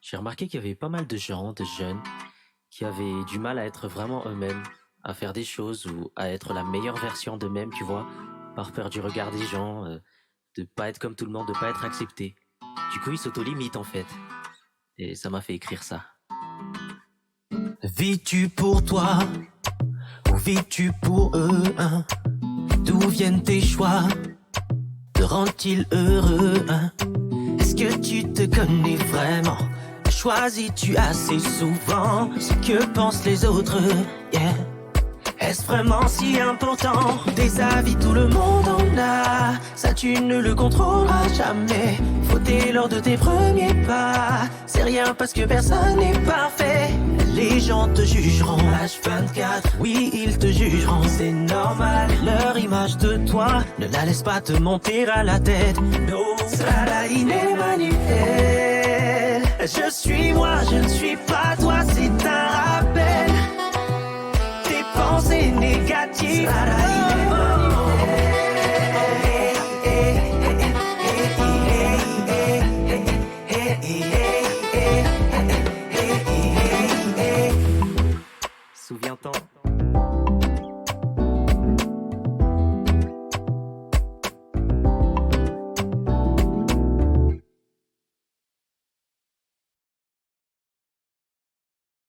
J'ai remarqué qu'il y avait pas mal de gens, de jeunes, qui avaient du mal à être vraiment eux-mêmes, à faire des choses ou à être la meilleure version d'eux-mêmes, tu vois, par peur du regard des gens, de pas être comme tout le monde, de pas être accepté. Du coup, ils s'auto-limitent en fait. Et ça m'a fait écrire ça. Vis-tu pour toi ou vis-tu pour eux, hein? D'où viennent tes choix? Te rendent-ils heureux, hein? Est-ce que tu te connais vraiment? Choisis-tu assez souvent ce que pensent les autres? Yeah. Est-ce vraiment si important? Des avis, tout le monde en a. Ça, tu ne le contrôleras jamais. Fauter lors de tes premiers pas. C'est rien parce que personne n'est parfait. Les gens te jugeront. H24, oui, ils te jugeront. C'est normal. Leur image de toi ne la laisse pas te monter à la tête. No, Salah Emmanuel. Je suis moi, je ne suis pas toi.